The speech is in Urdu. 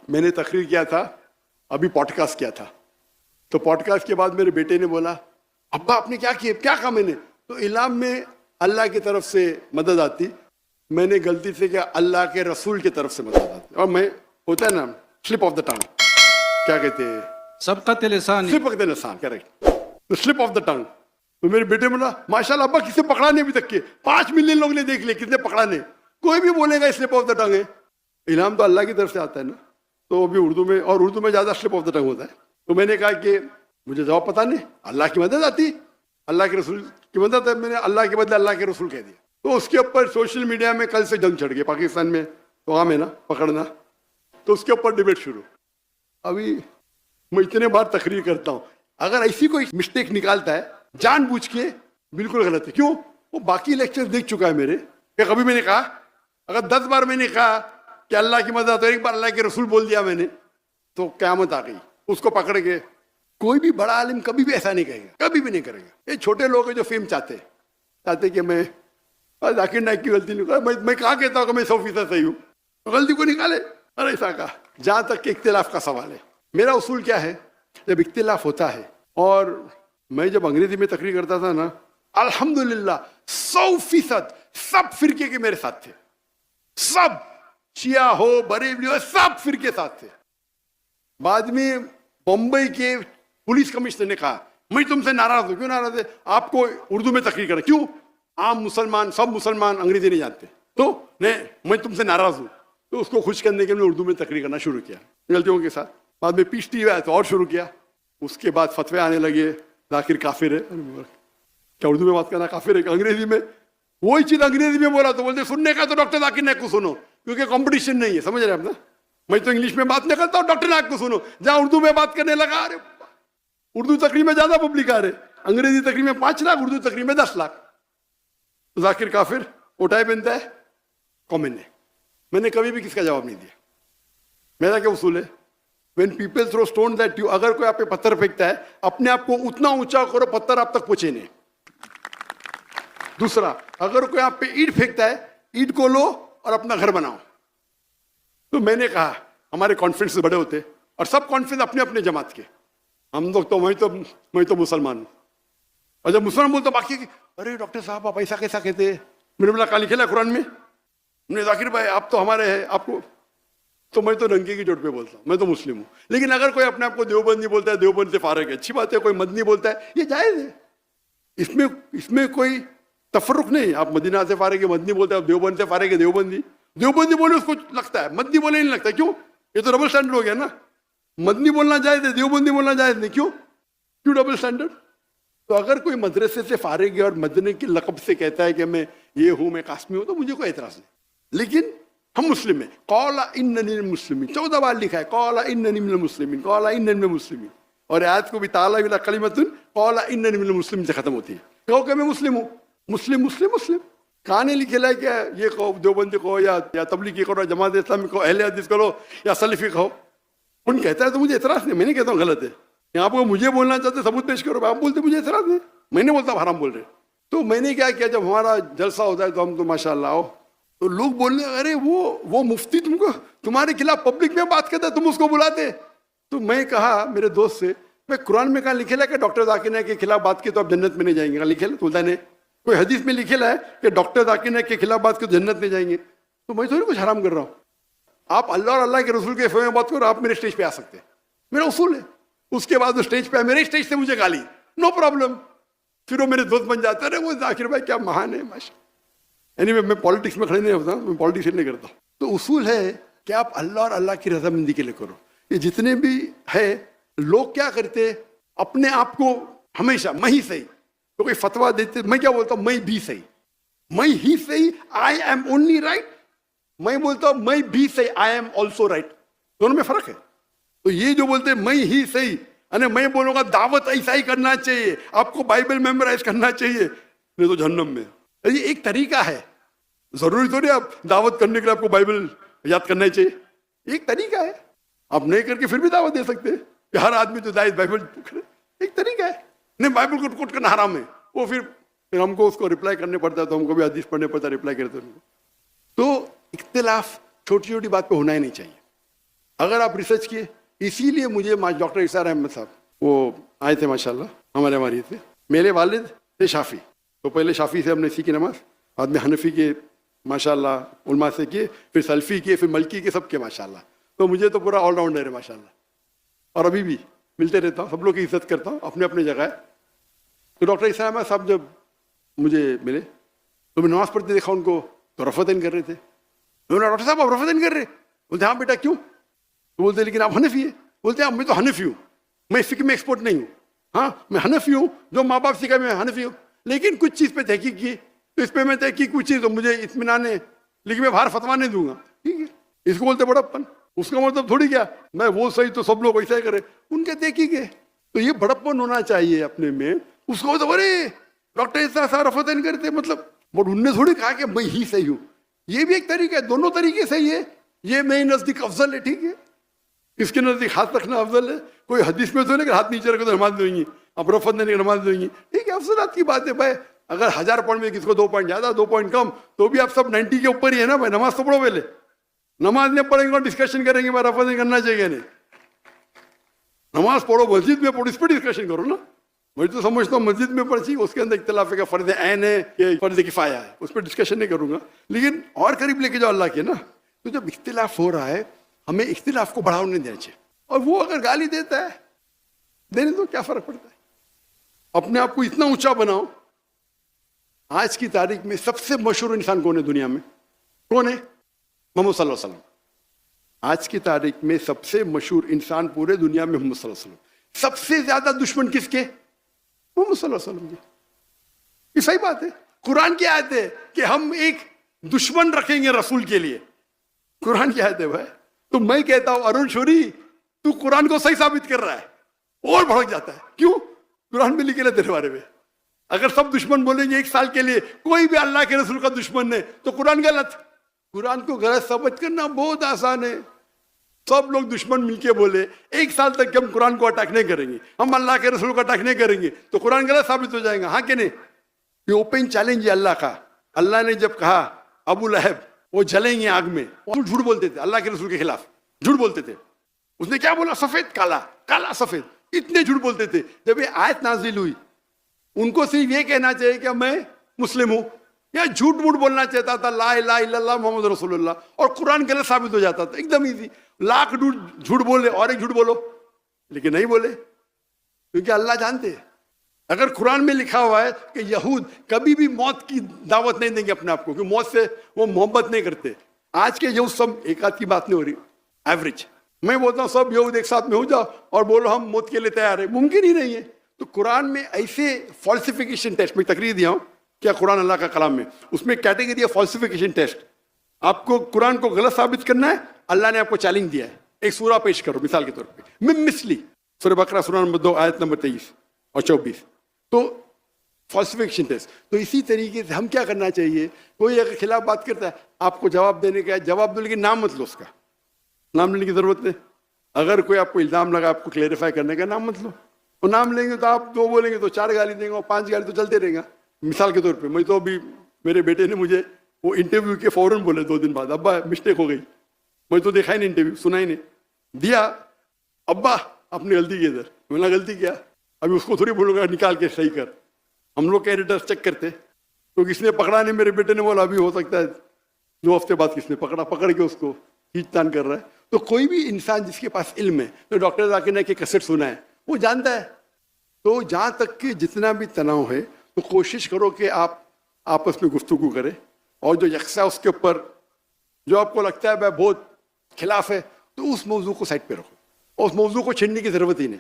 میں نے تقریر کیا تھا، ابھی پوڈ کاسٹ کیا تھا، تو پوڈ کاسٹ کے بعد میرے بیٹے نے بولا ابا آپ نے کیا کیا، کیا کہا میں نے؟ تو اعلام میں اللہ کی طرف سے مدد آتی، میں نے غلطی سے کیا اللہ کے رسول کی طرف سے مدد آتی، اور میں ہوتا ہے نا سلپ آف دا ٹنگ، کیا کہتے ہیں سبقت لسان. سلپ آف دا لسان، کریکٹ، تو سلپ آف دا ٹنگ. تو میرے بیٹے نے بولا ماشاء اللہ ابا کسے پکڑا نہیں ابھی تک کے 5 ملین لوگ نے دیکھ لے، کتنے پکڑا نہیں، کوئی بھی بولے گا سلپ آف دا ٹنگ ہے. اعلام تو اللہ کی طرف سے آتا ہے نا، تو ابھی اردو میں، اور اردو میں زیادہ سلپ آف دا ٹنگ ہوتا ہے. تو میں نے کہا کہ مجھے جواب پتا نہیں، اللہ کی مدد آتی، اللہ کے رسول کی مدد ہے، میں نے اللہ کے بدلے اللہ کے رسول کہہ دیا. تو اس کے اوپر سوشل میڈیا میں کل سے جنگ چڑھ گئی، پاکستان میں تو عام ہے نا پکڑنا، تو اس کے اوپر ڈیبیٹ شروع. ابھی میں اتنے بار تقریر کرتا ہوں، اگر ایسی کوئی مسٹیک نکالتا ہے جان بوجھ کے، بالکل غلط ہے. کیوں؟ وہ باقی لیکچر دیکھ چکا ہے میرے، کہ کبھی میں نے کہا، اگر 10 بار میں نے کہا کہ اللہ کی مدد، تو ایک بار اللہ کے رسول بول دیا میں نے، تو قیامت آ گئی. اس کو پکڑ کے کوئی بھی بڑا عالم کبھی بھی ایسا نہیں کہے گا، کبھی بھی نہیں کرے گا. یہ چھوٹے لوگ ہیں جو فیم چاہتے کہ میں ذاکر نائک کی غلطی نہیں کرا، میں کہاں کہتا ہوں کہ میں 100% صحیح ہوں، غلطی کو نکالے. اور ایسا کہا. جہاں تک کہ اختلاف کا سوال ہے، میرا اصول کیا ہے، جب اختلاف ہوتا ہے، اور میں جب انگریزی میں تقریر کرتا تھا نا، الحمدللہ 100% سب فرقے کے میرے ساتھ تھے، سب شیعہ ہو بریلوی ہو، سب فرقے ساتھ تھے. بعد میں بمبئی کے پولیس کمشنر نے کہا میں تم سے ناراض ہوں. کیوں ناراض ہے؟ آپ کو اردو میں تقریر کرنا. کیوں؟ عام مسلمان، سب مسلمان انگریزی نہیں جانتے، تو میں تم سے ناراض ہوں. تو اس کو خوش کرنے کے لیے اردو میں تقریر کرنا شروع کیا غلطیوں کے ساتھ. بعد میں پیش ٹی آیا تو اور شروع کیا. اس کے بعد فتوے آنے لگے، ذاکر کافر ہے. کیا اردو میں بات کرنا کافر ہے کہ انگریزی میں؟ وہی چیز انگریزی میں بولا تو بولتے سننے کا تو ڈاکٹر ذاکر نائک کو سنو، کیونکہ کمپٹیشن نہیں ہے. سمجھ رہے آپ نا؟ میں تو انگلش میں بات نہیں کرتا ہوں، ڈاکٹر نائک کو سنو. جہاں اردو میں بات کرنے لگا، ارے اردو تقریر میں زیادہ پبلک آ رہے، انگریزی تقریر میں 5 لاکھ، اردو تقریر میں 10 لاکھ. ذاکر کافر اٹھائے بنتا ہے کامن ہے. میں نے کبھی بھی کس کا جواب نہیں دیا. میرا کیا اصول ہے، when people throw stones at you، اگر کوئی آپ پہ پتھر پھینکتا ہے اپنے آپ کو اتنا اونچا کرو پتھر آپ تک پہنچے نہیں. دوسرا، اگر کوئی آپ پہ اینٹ پھینکتا ہے اینٹ کو لو اور اپنا گھر بناؤ. تو میں نے کہا ہمارے کانفرنس بڑے ہوتے اور سب کانفرنس اپنے اپنے جماعت کے، ہم لوگ تو میں تو مسلمان ہوں، اور جب مسلمان بولتا باقی ارے ڈاکٹر صاحب آپ ایسا کیسا کہتے ہیں؟ میں نے بولا کہاں لکھا ہے قرآن میں؟ میں نے ذاکر بھائی آپ تو ہمارے ہیں، آپ کو تو میں تو ننگے کی چوٹ پہ بولتا ہوں، میں تو مسلم ہوں. لیکن اگر کوئی اپنے آپ کو دیوبندی بولتا ہے دیوبند سے فارغ ہے، اچھی بات ہے. کوئی مدنی بولتا ہے یہ جائز ہے، اس میں کوئی تفرق نہیں. آپ مدینہ سے فارغ ہے مدنی بولتا ہے، دیوبند سے فارغ ہے دیوبندی بولے اس کو لگتا ہے، مدنی بولے نہیں لگتا. کیوں؟ یہ تو ڈبل اسٹینڈرڈ ہو گیا نا. مدنی بولنا جائز ہے، دیوبندی بولنا جائز نہیں. کیوں ڈبل اسٹینڈرڈ؟ تو اگر کوئی مدرسے سے فارغ ہے اور مدنی کے لقب سے کہتا ہے کہ میں یہ ہوں، میں قاسمی ہوں، تو مجھے کوئی اعتراض نہیں. لیکن ہم مسلم ہیں. قال اننی من المسلمین 14 بار لکھا ہے، قال اننی من المسلمین، قال اننی من المسلمین. اور آیت کو بھی تعالی الی کلمۃ قال اننی من المسلمین سے ختم ہوتی ہے. کہو کہ میں مسلم ہوں، مسلم. کہاں نہیں لکھے کہ یہ کہو دیوبندی کہو یا تبلیغی کہو، جماعت اسلامی کہو، اہل حدیث کہو یا سلفی کہو. ان کہتا ہے تو مجھے اعتراض نہیں. میں نہیں کہتا ہوں غلط ہے. آپ کو مجھے بولنا چاہتے ثبوت پیش کرو، آپ بولتے مجھے اعتراض نہیں. میں نہیں بولتا حرام بول رہے. تو میں نے کیا کیا، جب ہمارا جلسہ ہوتا ہے تو ہم تو ماشاء اللہ آؤ، تو لوگ بولنے ارے وہ مفتی تمہارے خلاف پبلک میں بات کرتا ہے، تم اس کو بلاتے. تو میں کہا میرے دوست سے، میں قرآن میں کہاں لکھے ہے کہ ڈاکٹر ذاکر نائک کے خلاف بات کی تو آپ جنت میں نہیں جائیں گے؟ کہاں لکھے؟ تو بولتا نہیں. کوئی حدیث میں لکھے ہے کہ ڈاکٹر ذاکر نائک کے خلاف بات کی تو جنت میں جائیں گے؟ تو میں تو نہیں کچھ حرام کر رہا ہوں. آپ اللہ اور اللہ کے رسول کے فیو میں بات کرو، آپ میرے اسٹیج پہ آ سکتے ہیں، میرا اصول ہے. اس کے بعد وہ اسٹیج پہ میرے اسٹیج سے مجھے گالی، نو پرابلم. پھر وہ میرے دوست بن جاتے ہیں، وہ ذاکر بھائی کیا مہان ہے ماشاء. میں پالیٹکس میں کھڑے نہیں ہوتا، میں پالیٹکس نہیں کرتا. تو اصول ہے کہ آپ اللہ اور اللہ کی رضامندی کے لیے کرو. یہ جتنے بھی ہے لوگ کیا کرتے، اپنے آپ کو ہمیشہ میں ہی صحیح، تو کوئی فتویٰ دیتے، میں کیا بولتا ہوں، میں بھی صحیح، میں ہی صحیح، آئی ایم اونلی رائٹ. میں بولتا ہوں میں بھی صحیح، آئی ایم آلسو رائٹ. دونوں میں فرق ہے. تو یہ جو بولتے میں ہی صحیح، میں بولوں گا دعوت ایسا ہی کرنا چاہیے، آپ کو بائبل میمورائز کرنا چاہیے، نہیں تو جہنم میں. یہ ایک طریقہ ہے، ضروری تو نہیں آپ دعوت کرنے کے لیے آپ کو بائبل یاد کرنا چاہیے. ایک طریقہ ہے، آپ نہیں کر کے پھر بھی دعوت دے سکتے ہیں کہ ہر آدمی تو بائبل. ایک طریقہ ہے. نہیں بائبل کو کوٹ کرنا حرام ہے، وہ پھر ہم کو اس کو رپلائی کرنے پڑتا ہے، تو ہم کو بھی حدیث پڑھنے پڑتا ہے، رپلائی کرتے ہیں. تو اختلاف چھوٹی چھوٹی بات پہ ہونا ہی نہیں چاہیے. اگر آپ ریسرچ کیے. اسی لیے مجھے ڈاکٹر اسار احمد صاحب وہ آئے تھے ماشاء اللہ ہمارے تھے. میرے والد تھے شافی, تو پہلے شافی سے ہم نے سیکھی نماز, بعد میں حنفی کے ماشاء اللہ علماء سے کیے, پھر سلفی کے, پھر ملکی کے, سب کے ماشاء اللہ. تو مجھے تو پورا آل راؤنڈر ہے ماشاء اللہ, اور ابھی بھی ملتے رہتا ہوں, سب لوگ کی عزت کرتا ہوں اپنے اپنے جگہ ہے. تو ڈاکٹر اسار احمد صاحب جب مجھے ملے تو میں نماز پڑھتے دیکھا ان کو, تو رفعتین کر رہے تھے. میں نے ڈاکٹر صاحب آپ رفعتین کر رہے؟ بولتے ہاں بیٹا کیوں؟ تو بولتے لیکن آپ حنفی ہیں. بولتے ہیں میں تو حنفی ہوں, میں فقہ میں ایکسپرٹ نہیں ہوں. ہاں میں حنفی ہوں, جو ماں باپ سکھا میں حنفی ہوں, لیکن کچھ چیز پہ تحقیق کی, تو اس پہ میں تحقیق کچھ چیز تو مجھے اطمینان ہے, لیکن میں باہر فتوا نہیں دوں گا. ٹھیک ہے, اس کو بولتے بڑپن. اس کا مطلب تھوڑی کیا میں وہ صحیح تو سب لوگ ایسا ہی کرے, ان کے تحقیق ہے. تو یہ بڑپن ہونا چاہیے اپنے میں. اس کو تو ارے ڈاکٹر ایسا رفعتین کرتے, مطلب انہوں نے تھوڑی کہا کہ میں ہی صحیح ہوں. یہ بھی ایک طریقہ ہے, دونوں طریقے صحیح ہے. یہ میرے نزدیک افضل ہے. ٹھیک ہے, اس کے نزدیک ہاتھ رکھنا افضل ہے. کوئی حدیث میں تو نہیں کہ ہاتھ نیچے رکھو تو نماز دیں گی, اب رفعت نہیں نماز دیں گی. ٹھیک ہے, افضلات کی بات ہے بھائی. اگر 1000 پوائنٹ میں کس کو 2 پوائنٹ زیادہ 2 پوائنٹ کم, تو بھی آپ سب 90 کے اوپر ہی ہے نا بھائی. نماز تو پڑھو پہلے, نماز نہیں پڑھیں گے اور ڈسکشن کریں گے بھائی رفعت نہیں کرنا چاہیے نہیں. نماز پڑھو, مسجد میں پڑھو, اس پہ ڈسکشن کرو نا. میں تو سمجھتا ہوں مسجد میں پڑھی, اس کے اندر اختلاف ہے کہ فرض عین ہے کہ فرض کفایہ ہے, اس پہ ڈسکشن نہیں کروں گا. لیکن اور قریب لے کے جاؤ اللہ کے نا. تو جب اختلاف ہو رہا ہے, ہمیں اختلاف کو بڑھاوا نہیں دینا چاہیے. اور وہ اگر گالی دیتا ہے دینے تو کیا فرق پڑتا ہے. اپنے آپ کو اتنا اونچا بناؤ. آج کی تاریخ میں سب سے مشہور انسان کون ہے دنیا میں؟ کون ہے؟ محمد صلی اللہ علیہ وسلم. آج کی تاریخ میں سب سے مشہور انسان پورے دنیا میں محمد صلی اللہ علیہ وسلم. سب سے زیادہ دشمن کس کے؟ محمد صلی اللہ علیہ وسلم کے. یہ صحیح بات ہے. قرآن کی آیت ہے کہ ہم ایک دشمن رکھیں گے رسول کے لیے. قرآن کی آیت ہے بھائی. تو میں کہتا ہوں ارون شوری, تو قرآن کو صحیح ثابت کر رہا ہے اور بھڑک جاتا ہے. کیوں؟ قرآن میں لکھے نا تیرے بارے میں. اگر سب دشمن بولیں گے 1 سال کے لیے کوئی بھی اللہ کے رسول کا دشمن ہے, تو قرآن غلط. قرآن کو غلط ثابت کرنا بہت آسان ہے. سب لوگ دشمن مل کے بولے 1 سال تک ہم قرآن کو اٹیک نہیں کریں گے, ہم اللہ کے رسول کو اٹیک نہیں کریں گے, تو قرآن غلط ثابت ہو جائے گا. ہاں کہ نہیں؟ یہ اوپن چیلنج ہے اللہ کا. اللہ نے جب کہا ابو لہب وہ جلیں گے آگ میں, وہ جھوٹ بولتے تھے اللہ کے رسول کے خلاف, جھوٹ بولتے تھے. اس نے کیا بولا؟ سفید کالا, کالا سفید, اتنے جھوٹ بولتے تھے. جب یہ آیت نازل ہوئی, ان کو صرف یہ کہنا چاہیے کہ میں مسلم ہوں, یا جھوٹ موٹ بولنا چاہتا تھا لا الہ الا اللہ محمد رسول اللہ, اور قرآن غلط ثابت ہو جاتا تھا. ایک دم ایزی. لاکھ جھوٹ بولے اور ایک جھوٹ بولو, لیکن نہیں بولے, کیونکہ اللہ جانتے ہیں. اگر قرآن میں لکھا ہوا ہے کہ یہود کبھی بھی موت کی دعوت نہیں دیں گے اپنے آپ کو, کیونکہ موت سے وہ محبت نہیں کرتے. آج کے یہود سب ایک آدھ کی بات نہیں ہو رہی, ایوریج. میں بولتا ہوں سب یہود ایک ساتھ میں ہو جاؤ اور بولو ہم موت کے لیے تیار ہیں, ممکن ہی نہیں ہے. تو قرآن میں ایسے فالسیفیکیشن ٹیسٹ, میں تقریر دیا ہوں کیا قرآن اللہ کا کلام میں, اس میں کیٹیگری ہے فالسیفیکیشن ٹیسٹ. آپ کو قرآن کو غلط ثابت کرنا ہے, اللہ نے آپ کو چیلنج دیا ہے. ایک سورہ پیش کرو مثال کے طور پہ, مثلی سورہ بقرہ سورہ نمبر 2 آیت نمبر 23 اور 24. تو فالسیفیکیشن ٹیسٹ. تو اسی طریقے سے ہم کیا کرنا چاہیے, کوئی اگر خلاف بات کرتا ہے آپ کو جواب دینے کا ہے, جواب دو لیکن نام مت لو, اس کا نام لینے کی ضرورت نہیں. اگر کوئی آپ کو الزام لگا آپ کو کلیریفائی کرنے کا, نام مت لو. اور نام لیں گے تو آپ 2 بولیں گے تو 4 گالی دیں گے, اور 5 گالی تو چلتے رہیں گا. مثال کے طور پہ میں تو ابھی میرے بیٹے نے مجھے وہ انٹرویو کے فوراً بولے 2 دن بعد, ابا مسٹیک ہو گئی. میں تو دیکھا ہی نہیں انٹرویو, سنا ہی نہیں, دیا ابا آپ نے غلطی کی ادھر. میں نے غلطی کیا, ابھی اس کو تھوڑی بولوں گا نکال کے صحیح کر. ہم لوگ کے ایڈیٹر چیک کرتے, تو کس نے پکڑا نہیں, میرے بیٹے نے بولا ابھی ہو سکتا ہے 2 ہفتے بعد کس نے پکڑا, پکڑ کے اس کو کھینچ تان کر رہا ہے. تو کوئی بھی انسان جس کے پاس علم ہے, تو ڈاکٹر ذاکر نے کہ کیسٹ سنا ہے, وہ جانتا ہے. تو جہاں تک کہ جتنا بھی تناؤ ہے تو کوشش کرو کہ آپ آپس میں گفتگو کریں, اور جو یکساں اس کے اوپر جو آپ کو لگتا ہے بہت خلاف ہے, تو اس موضوع کو سائڈ پہ رکھو, اور اس موضوع کو چھیڑنے کی ضرورت ہی نہیں.